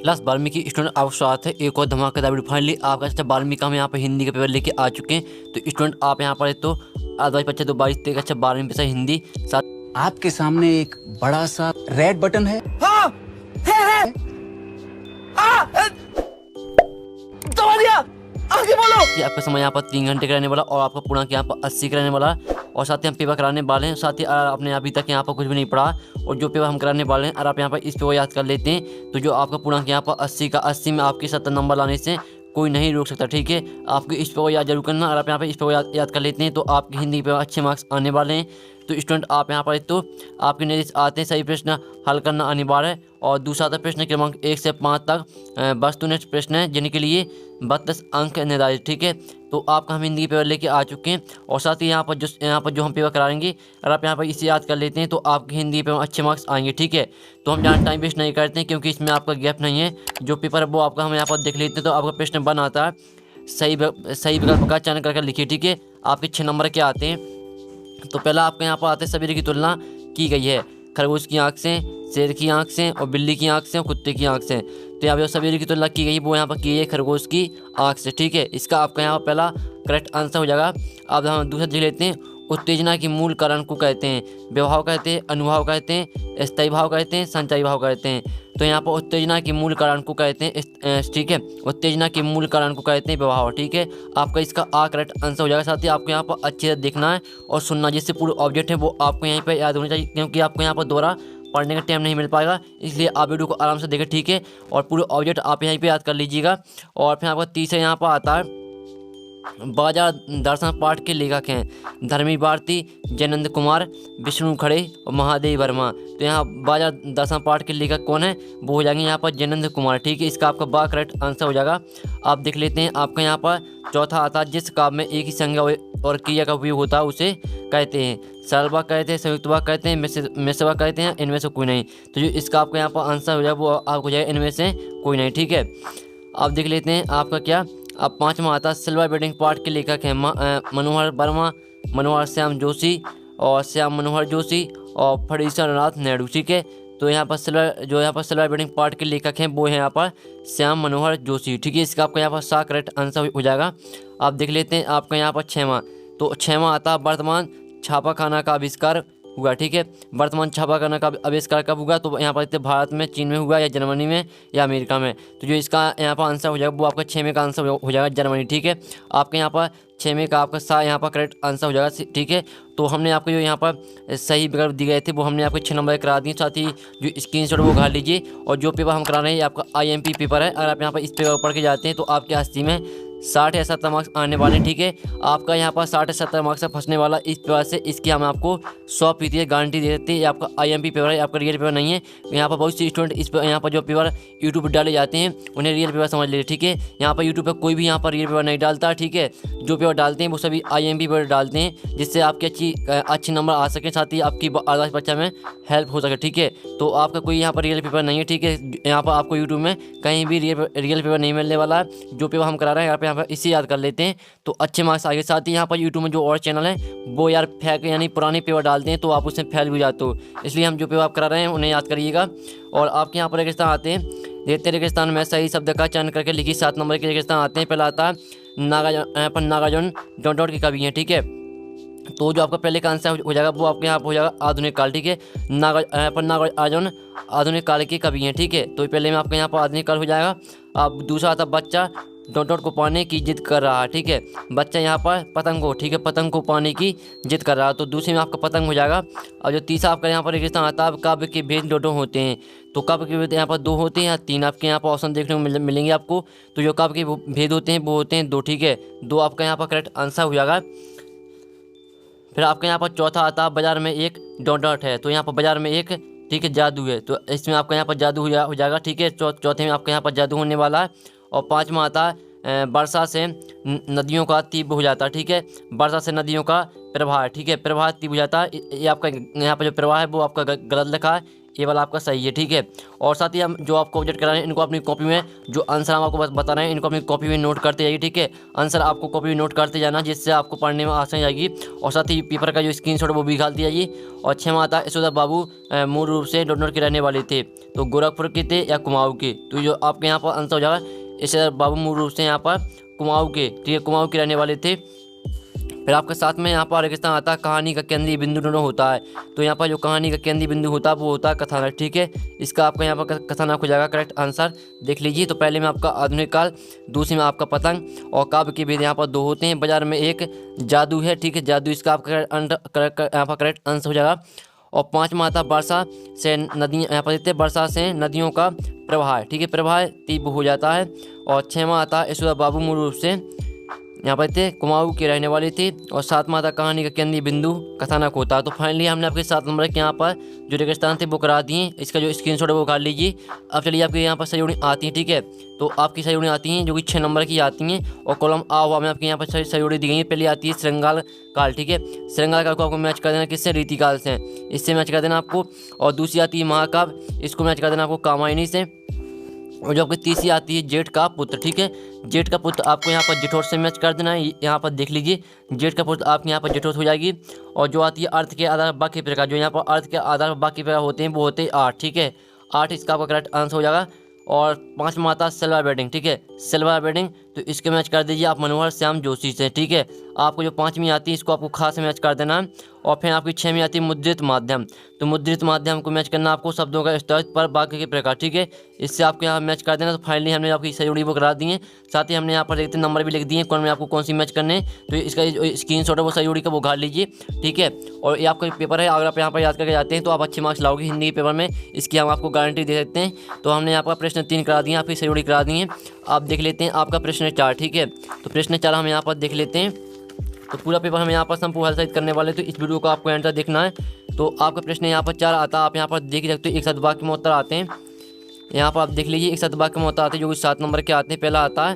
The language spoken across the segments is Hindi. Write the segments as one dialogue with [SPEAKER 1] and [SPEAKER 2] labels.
[SPEAKER 1] क्लास 12वीं की स्टूडेंट आपका स्वागत है एक और धमाकेदार वीडियो। फाइनली आपका अच्छा 12वीं का हम यहाँ पर हिंदी का पेपर लेके आ चुके हैं। तो स्टूडेंट आप यहाँ पर तो आज बच्चे तो 22 अच्छा 12वीं विषय हिंदी साथ
[SPEAKER 2] आपके सामने एक बड़ा सा रेड बटन है। हाँ, है। दबा दिया, आगे बोलो।
[SPEAKER 1] कि आपका समय यहाँ पर 3 घंटे का रहने वाला और आपका पूर्णांक यहाँ पर 80 का रहने वाला और साथ ही हम पेपर कराने वाले हैं। साथ ही अगर आपने अभी तक यहाँ पर कुछ भी नहीं पढ़ा और जो पेपर हम कराने वाले हैं, अगर आप यहाँ पर इस पेपर याद कर लेते हैं तो जो आपका पूर्णांक यहाँ पर 80 का 80 में आपके 70 नंबर लाने से कोई नहीं रोक सकता। ठीक है, आपको इस पेपर याद जरूर करना। अगर आप यहाँ पर इस पेपर याद कर लेते हैं तो आपके हिंदी पे अच्छे मार्क्स आने वाले हैं। तो स्टूडेंट आप यहाँ पर तो आपके निर्देश आते हैं सही प्रश्न हल करना अनिवार्य है। और दूसरा था प्रश्न क्रमांक 1 से 5 तक वस्तुनिष्ठ प्रश्न है जिनके लिए 32 अंक निर्धारित। ठीक है, तो आपका हम हिंदी पेपर लेके आ चुके हैं और साथ ही यहाँ पर जो हम पेपर कराएंगे, अगर आप यहाँ पर इसे याद कर लेते हैं तो आपके हिंदी पेपर अच्छे मार्क्स आएंगे। ठीक है, तो हम ज़्यादा टाइम वेस्ट नहीं करते हैं क्योंकि इसमें आपका गैप नहीं है। जो पेपर है वो आपका हम यहाँ पर देख लेते हैं। तो आपका प्रश्न बन आता है सही विकल्प का चयन करके लिखिए। ठीक है, आपके 6 नंबर क्या आते हैं। तो पहला आपके यहाँ पर आते हैं सभी की तुलना की गई है खरगोश की आँख से, शेर की आँख से और बिल्ली की आँख से और कुत्ते की आँख से। तो यहाँ पर सभी की तुलना की गई वो यहाँ पर की है खरगोश की आँख से। ठीक है, इसका आपका यहाँ पर पहला करेक्ट आंसर हो जाएगा। अब हम दूसरा देख लेते हैं। उत्तेजना के मूल कारण को कहते हैं व्यवहार कहते हैं, अनुभव कहते हैं, स्थायी भाव कहते हैं, संचयी भाव कहते हैं। तो यहाँ पर उत्तेजना के मूल कारण को कहते हैं, ठीक है, उत्तेजना के मूल कारण को कहते हैं व्यवहार। ठीक है, आपका इसका करेक्ट आंसर हो जाएगा। साथ ही आपको यहाँ पर अच्छे से देखना है और सुनना, जिससे पूरे ऑब्जेक्ट है वो आपको यहीं पर याद होना चाहिए क्योंकि आपको यहाँ पर दोबारा पढ़ने का टाइम नहीं मिल पाएगा। इसलिए आप वीडियो को आराम से देखें। ठीक है, और पूरे ऑब्जेक्ट आप यहीं पे याद कर लीजिएगा। और फिर आपका तीसरा यहाँ पर आता है बाजार दर्शन पाठ के लेखक हैं धर्मी भारती, जयनंद कुमार, विष्णु खड़े और महादेव वर्मा। तो यहाँ बाजार दर्शन पाठ के लेखक कौन है, वो हो जाएंगे यहाँ पर जयनंद कुमार। ठीक है, इसका आपका बा करेक्ट आंसर हो जाएगा। आप देख लेते हैं। आपका यहाँ पर चौथा आता है जिस काव्य में एक ही संज्ञा और क्रिया का उपयोग होता है उसे कहते हैं सरल वाक्य कहते हैं, संयुक्त वाक्य कहते हैं, मिश्र वाक्य कहते हैं, इनमें से कोई नहीं। तो जो इसका आपका यहाँ पर आंसर हो जाएगा वो आपको हो जाएगा इनमें से कोई नहीं। ठीक है, आप देख लेते हैं। आपका क्या अब पाँचवा आता है सिल्वर वेडिंग पार्ट के लेखक हैं मनोहर वर्मा, मनोहर श्याम जोशी और श्याम मनोहर जोशी और फणीश्वर नाथ नायडू। ठीक है, तो यहाँ पर सिल्वर वेडिंग पार्ट के लेखक हैं वो हैं यहाँ पर श्याम मनोहर जोशी। ठीक है, इसका आपका यहाँ पर सा करेक्ट आंसर हो जाएगा। आप देख लेते हैं। आपका यहाँ पर छठवां आता है वर्तमान छापाखाना का आविष्कार हुआ। ठीक है, वर्तमान छापाखाना का आविष्कार कब हुआ, तो यहाँ पर भारत में, चीन में हुआ या जर्मनी में या अमेरिका में। तो जो इसका यहाँ पर आंसर हो जाएगा वो आपका 6 में का आंसर हो जाएगा जर्मनी। ठीक है, आपके यहाँ पर 6 में का आपका सा यहाँ पर करेक्ट आंसर हो जाएगा। ठीक है, तो हमने आपको जो यहाँ पर सही विकल्प दिए गए थे वो हमने आपको 6 नंबर करा दिए। साथ ही जो स्क्रीनशॉट वो उठा लीजिए। और जो पेपर हम करा रहे हैं आपका IMP पेपर है। अगर आप यहाँ पर इस पेपर पढ़ के जाते हैं तो आपके 80 में 60 या 70 मार्क्स आने वाले। ठीक है, आपका यहाँ पर 60 या 70 मार्क्स से फंसने वाला इस पेपर से, इसकी हम आपको 100% गारंटी दे देते हैं। ये आपका IMP पेपर है, आपका रियल पेपर नहीं है। यहाँ पर बहुत से स्टूडेंट इस पर यहाँ पर जो पेपर यूट्यूब पर डाले जाते हैं उन्हें रियल पेपर समझ लेते। ठीक है, यहाँ पर यूट्यूब पर कोई भी यहाँ पर रियल पेपर नहीं डालता। ठीक है, जो पेपर डालते हैं वो सभी IMP पेपर डालते हैं जिससे आपके अच्छे नंबर आ सके, साथ ही आपकी आदर्श परीक्षा में हेल्प हो सके। ठीक है, तो आपका कोई यहाँ पर रियल पेपर नहीं है। ठीक है, यहाँ पर आपको यूट्यूब में कहीं भी रियल पेपर नहीं मिलने वाला है। जो पेपर हम करा रहे हैं यहाँ पर इसे याद कर लेते हैं तो अच्छे मार्क्स आगे। साथ ही यहाँ पर यूट्यूब में जो और चैनल है वो यार फेक यानी पुराने पेपर डालते हैं तो आप उसमें फेल भी जाते हो। इसलिए हम जो पेपर आप करा रहे हैं उन्हें याद करिएगा। और आपके यहाँ पर रेगिस्तान आते हैं। देखते रेगिस्तान में सही शब्द का चयन करके लिखिए। 7 नंबर के रेगिस्तान आते हैं। पहला आता है नागार्जुन डॉट के कवि हैं। ठीक है, तो जो आपका पहले का आंसर हो जाएगा वो आपके यहाँ हो जाएगा आधुनिक काल। ठीक है, नागार्जुन आधुनिक काल के कवि हैं। ठीक है, तो पहले में आपके यहाँ पर आधुनिक काल हो जाएगा। अब दूसरा आता बच्चा डॉट को पाने की जिद कर रहा है। ठीक है, बच्चा यहाँ पर पतंग को, ठीक है, पतंग को पाने की जिद कर रहा है, तो दूसरे में आपका पतंग हो जाएगा। और जो तीसरा आपका यहाँ पर रेगिस्तान आता है काव्य के भेद दो होते हैं। तो काव्य के भेद यहाँ पर 2 होते हैं या 3, आपके यहाँ पर ऑप्शन देखने को मिलेंगे आपको। तो जो काव्य के भेद होते हैं वो होते हैं 2। ठीक है, 2 आपका यहाँ पर करेक्ट आंसर हो जाएगा। फिर आपके यहाँ पर चौथा आता है बाजार में एक डॉट है। तो यहाँ पर बाजार में एक, ठीक है, जादू है। तो इसमें आपका यहाँ पर जादू हो जाएगा। ठीक है, चौथे में आपके यहाँ पर जादू होने वाला है। और 5वां आता है वर्षा से नदियों का तीव्र हो जाता है। ठीक है, वर्षा से नदियों का प्रवाह। ठीक है, प्रवाह तीव्र हो जाता है। ये आपका यहाँ पर जो प्रवाह है वो आपका गलत लिखा है। ये वाला आपका सही है, ठीक है। और साथ ही हम जो आपको ऑब्जेक्ट करा रहे हैं इनको अपनी कॉपी में, जो आंसर हम आपको बता रहे हैं इनको अपनी कॉपी में नोट करते जाइए, ठीक है। आंसर आपको कॉपी में नोट करते जाना, जिससे आपको पढ़ने में आसानी आएगी। और साथ ही पेपर का जो स्क्रीनशॉट वो भी निकालती जाइए। और 6 माता यशोदा बाबू मूल रूप से डोनर के रहने वाले थे, तो गोरखपुर के थे या कुमाऊं के, तो जो आपके यहाँ पर आंसर हो जाएगा यशोदा बाबू मूल रूप से यहाँ पर कुमाऊं के, ठीक है, कुमाऊं के रहने वाले थे। फिर आपके साथ में यहाँ पर रेगिस्तान आता है, कहानी का केंद्रीय बिंदु दोनों होता है, तो यहाँ पर जो कहानी का केंद्रीय बिंदु होता है वो होता है कथानक, ठीक है। इसका आपका यहाँ पर कथानक हो जाएगा करेक्ट आंसर, देख लीजिए। तो पहले में आपका आधुनिक काल, दूसरी में आपका पतंग, और काव्य के भेद यहाँ पर 2 होते हैं। बाजार में एक जादू है, ठीक है, जादू इसका आपका यहाँ पर करेक्ट आंसर हो जाएगा। और 5 में आता वर्षा से नदी, यहाँ पर देखते हैं वर्षा से नदियों का प्रवाह, ठीक है, प्रवाह तीव्र हो जाता है। और 6 में आता यशोदा बाबू मूल रूप से यहाँ पर थे कुमाऊं के रहने वाले थे। और 7 में आता कहानी का केंद्रीय बिंदु कथानक होता है। तो फाइनली हमने आपके 7 नंबर के यहाँ पर जो रेगिस्तान थे वो करा दिए, इसका जो स्क्रीनशॉट है वो काट लीजिए। अब चलिए आपके यहाँ पर सही जोड़ी आती है, ठीक है, तो आपकी सही जोड़ी आती हैं जो कि 6 नंबर की आती हैं। और कॉलम आ हुआ में आपके यहाँ पर सही जोड़ी दी गई है। पहले आती है श्रृंगाल काल, ठीक है, श्रृंगाल काल को आपको मैच कर देना किससे, रीतिकाल से, इससे मैच कर देना आपको। और दूसरी आती है महाकाव्य, इसको मैच कर देना आपको कामायनी से। और जो आपकी तीसरी आती है जेठ का पुत्र, ठीक है, जेठ का पुत्र आपको यहाँ पर जेठोर से मैच कर देना है, यहाँ पर देख लीजिए, जेठ का पुत्र आपके यहाँ पर जेठोर हो जाएगी। और जो आती है अर्थ के आधार पर बाकी प्रकार, जो यहाँ पर अर्थ के आधार पर बाकी प्रकार होते हैं वो होते हैं 8, ठीक है, 8 इसका आपका करेक्ट आंसर हो जाएगा। और 5 में आता है सिल्वर बेडिंग, ठीक है, सिल्वर बेडिंग, तो इसके मैच कर दीजिए आप मनोहर श्याम जोशी से, ठीक है। आपको जो 5वीं आती है इसको आपको खास मैच कर देना है। और फिर आपकी 6वीं आती है मुद्रित माध्यम, तो मुद्रित माध्यम को मैच करना आपको शब्दों का स्तर पर बाकी के प्रकार, ठीक है, इससे आपको यहाँ मैच कर देना। तो फाइनली हमने आपकी सही जोड़ी वो करा दी है। साथ ही हमने यहाँ पर देखते नंबर भी लिख दिए कौन में आपको कौन सी मैच करने, तो इसका स्क्रीनशॉट है वो सही जोड़ी का वो घाट लीजिए, ठीक है। और ये आपका पेपर है, अगर आप यहाँ पर याद करके जाते हैं तो आप अच्छे मार्क्स लाओगे हिंदी के पेपर में, इसकी हम आपको गारंटी दे सकते हैं। तो हमने यहाँ पर प्रश्न 3 करा दिए, आपकी सही जोड़ी करा दी है। आप देख लेते हैं आपका प्रश्न 4, ठीक है, तो प्रश्न 4 हम यहाँ पर देख लेते हैं। तो पूरा पेपर हम यहाँ पर संपूर्ण हल सहित करने वाले, तो इस वीडियो को आपको एंड तक देखना है। तो आपका प्रश्न यहाँ पर 4 आता है, आप यहाँ पर देख सकते हो, एक साथ वाक्य में उत्तर आते हैं। यहाँ पर आप देख लीजिए, एक साथ वाक्य में उत्तर आते हैं जो कि 7 नंबर के आते हैं। पहला आता है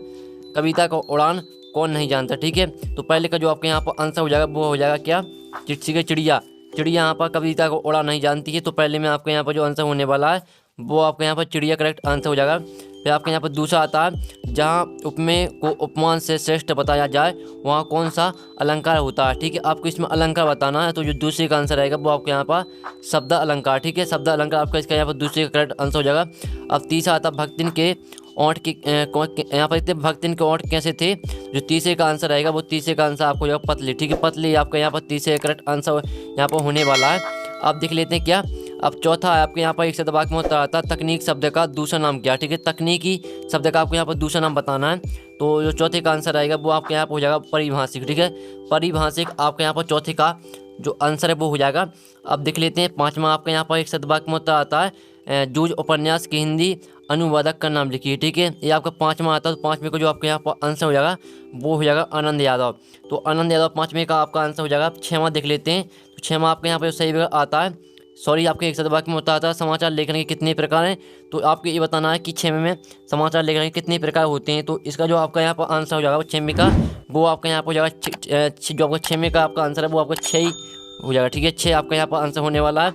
[SPEAKER 1] कविता का उड़ान कौन नहीं जानता, ठीक है, तो पहले का जो आपके यहाँ पर आंसर हो जाएगा वो हो जाएगा क्या, चिट्ठी चिड़िया, चिड़िया यहाँ पर कविता को उड़ा नहीं जानती है, तो पहले में आपके यहाँ पर जो आंसर होने वाला है वो आपके यहाँ पर चिड़िया करेक्ट आंसर हो जाएगा। फिर आपके यहाँ पर दूसरा आता है जहाँ उपमेय को उपमान से श्रेष्ठ बताया जाए वहाँ कौन सा अलंकार होता है, ठीक है, आपको इसमें अलंकार बताना है। तो जो दूसरे का आंसर आएगा वो आपके यहाँ पर शब्द अलंकार, ठीक है, शब्द अलंकार आपका इसका यहाँ पर दूसरे का करेक्ट आंसर हो जाएगा। अब तीसरा आता है भक्तिन के ओंठ के यहाँ पर भक्तिन के ओंठ कैसे थे, जो तीसरे का आंसर आएगा वो तीसरे का आंसर आपको जाएगा पतली, ठीक है, पतली आपका यहाँ पर तीसरे का करेक्ट आंसर यहाँ पर होने वाला है। आप देख लेते हैं क्या। अब चौथा है आपके यहाँ पर एक शब्द में उत्तर आता है तकनीक शब्द का दूसरा नाम क्या, ठीक है, तकनीकी शब्द का आपको यहाँ पर दूसरा नाम बताना है। तो जो चौथे का आंसर आएगा वो आपके यहाँ पर हो जाएगा परिभाषिक, ठीक है, परिभाषिक आपके यहाँ पर चौथे का जो आंसर है वो हो जाएगा। अब देख लेते हैं 5वां आपके यहाँ पर एक शब्द में उत्तर आता है जूझ उपन्यास की हिंदी अनुवादक का नाम लिखिए, ठीक है, ये आपका 5वां आता है। तो 5वें को जो आपके यहाँ पर आंसर हो जाएगा वो हो जाएगा आनंद यादव, तो आनंद यादव 5वें का आपका आंसर हो जाएगा। 6वां देख लेते हैं, तो 6वां आपके यहाँ पर सही आता है, सॉरी आपके एक शब्द में होता है समाचार लेखन के कितने प्रकार हैं, तो आपको ये बताना है कि 6वें में समाचार लेखन के कितने प्रकार होते हैं। तो इसका जो आपका यहाँ पर आंसर हो जाएगा 6वें का वो आपका यहाँ पर हो जाएगा जो आपका 6वें का आपका आंसर है वो आपका 6 ही हो जाएगा, ठीक है, 6 आपका यहाँ पर आंसर होने वाला है।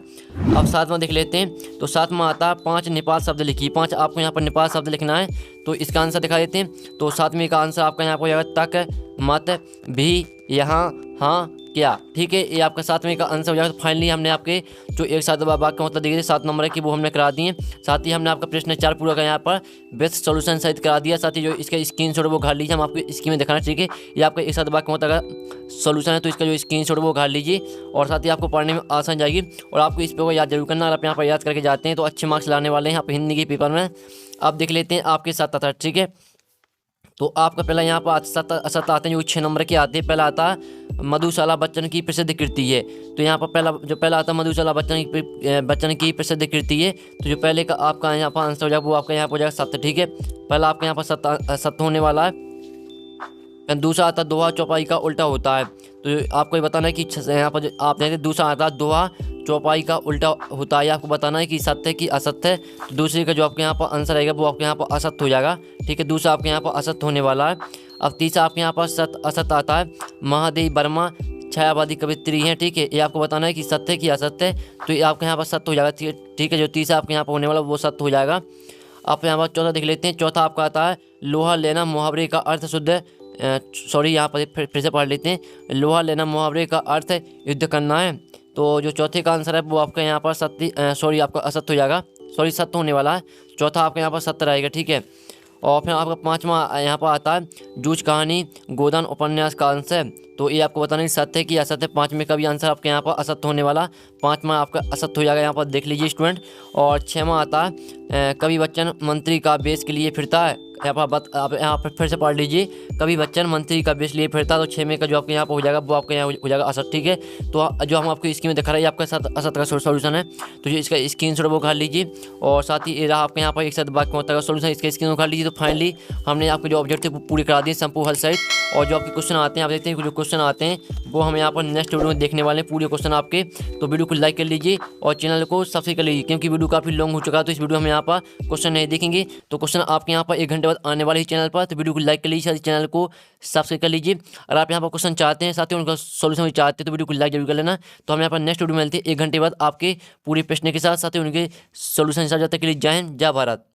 [SPEAKER 1] अब 7वां देख लेते हैं, तो 7वां आता है 5 नेपाल शब्द लिखिए, 5 आपको यहाँ पर नेपाल शब्द लिखना है। तो इसका आंसर दिखा देते हैं, तो 7वें का आंसर आपका यहाँ पर हो जाएगा तक मत भी यहाँ हाँ क्या, ठीक है, ये आपका 7वें का आंसर हो जाएगा। तो फाइनली हमने आपके जो एक साथ वाक्य का मतलब दिए थे 7 नंबर की वो हमने करा दिए। साथ ही हमने आपका प्रश्न 4 पूरा का यहाँ पर बेस्ट सोल्यूशन सहित करा दिया। साथ ही जो इसका स्क्रीनशॉट वो घाट लीजिए, हम आपको इसकी में दिखाना, ठीक है, ये आपका एक साथ वाक्य का मतलब सोल्यूशन है, तो इसका जो स्क्रीनशॉट वो घाट लीजिए और साथ ही आपको पढ़ने में आसान जाएगी। और आपको इस पे को याद जरूर करना, अगर आप यहाँ पर याद करके जाते हैं तो अच्छे मार्क्स लाने वाले हैं आप हिंदी के पेपर में। आप देख लेते हैं आपके साथ आता, ठीक है, तो आपका पहला यहाँ पर 7 आते हैं जो 6 नंबर के आते हैं। पहला आता है मधुशाला बच्चन की प्रसिद्ध कृति है, तो यहाँ पर पहला आता है मधुशाला बच्चन की प्रसिद्ध कृति है, तो जो पहले का आपका यहाँ पर आंसर हो जाएगा वो आपका यहाँ पर हो जाएगा 7, ठीक है, पहला आपका यहाँ पर 7 होने वाला है। दूसरा आता है दोहा चौपाई का उल्टा होता है, तो आपको ये बताना है कि यहाँ पर आप देखते दूसरा आता है दोहा चौपाई का उल्टा होता है, आपको बताना है कि सत्य की असत्य। तो दूसरे का जो आपके यहाँ पर आंसर आएगा वो आपके यहाँ पर असत्य हो जाएगा, ठीक है, दूसरा आपके यहाँ पर असत्य होने वाला है। अब तीसरा आपके यहाँ पर असत्य आता है महादेव वर्मा छह आबादी कभी 3 है, ठीक है। ये आपको बताना है कि सत्य है कि असत्य है, तो ये आपके यहाँ पर सत्य हो जाएगा, ठीक है। जो 30 आपके यहाँ पर होने वाला वो सत्य हो जाएगा। आप यहाँ पर चौथा देख लेते हैं। चौथा आपका आता है लोहा लेना मुहावरे का अर्थ शुद्ध, सॉरी यहाँ पर फिर से पढ़ लेते हैं। लोहा लेना मुहावरे का अर्थ युद्ध करना है। तो जो चौथे का आंसर है वो आपका यहाँ पर सत्य, सॉरी आपका असत्य हो जाएगा, सॉरी सत्य होने वाला है। चौथा आपका यहाँ पर सत्य रहेगा, ठीक है। और फिर आपका पांचवा यहाँ पर आता है जूझ कहानी गोदान उपन्यास का अंश है। तो ये आपको बताना है सत्य है कि असत्य। पाँचवें का भी आंसर आपके यहाँ पर असत्य होने वाला, पाँचवा आपका असत्य हो जाएगा, यहाँ पर देख लीजिए स्टूडेंट। और छठवां आता है कवि बच्चन मंत्री का बेस के लिए फिरता है। आप यहाँ पर फिर से पढ़ लीजिए, कवि बच्चन मंत्री का बेस लिए फिरता। तो 6वें का जो आपके यहाँ पर हो जाएगा वो आपके यहाँ हो जाएगा असत्य, ठीक है। तो जो हम आपको स्क्रीन में दिखा रहे हैं आपका असत्य का सोल्यूशन है। तो जो इसका स्क्रीनशॉट वो कर लीजिए। और साथ ही ये रहा आपके यहाँ पर एक साथ वाक्य का सोल्यूशन, इसका स्क्रीन कर लीजिए। तो फाइनली हमने आपके जो ऑब्जेक्ट थे वो पूरे करा दिए संपूर्ण हल सहित। और जो आपके क्वेश्चन आते हैं, आप देखते हैं जो क्वेश्चन आते हैं वो हम यहाँ पर नेक्स्ट वीडियो में देखने वाले हैं पूरे क्वेश्चन आपके। तो वीडियो को लाइक कर लीजिए और चैनल को सब्सक्राइब कर लीजिए, क्योंकि वीडियो काफ़ी लॉन्ग हो चुका है। तो इस वीडियो हम यहाँ पर क्वेश्चन नहीं देखेंगे, तो क्वेश्चन आपके यहाँ पर 1 घंटे बाद आने वाले ही चैनल पर। तो वीडियो को लाइक कर लीजिए, साथ चैनल को सब्सक्राइब कर लीजिए। और आप यहाँ पर क्वेश्चन चाहते हैं, साथ ही उनका सोल्यूशन भी चाहते हैं, तो वीडियो को लाइक जरूर कर लेना। तो हम यहाँ पर नेक्स्ट वीडियो में मिलते हैं 1 घंटे बाद आपके पूरे प्रश्न के साथ, साथ ही उनके सोल्यूशन के साथ। जब तक के लिए जय हिंद, जय भारत।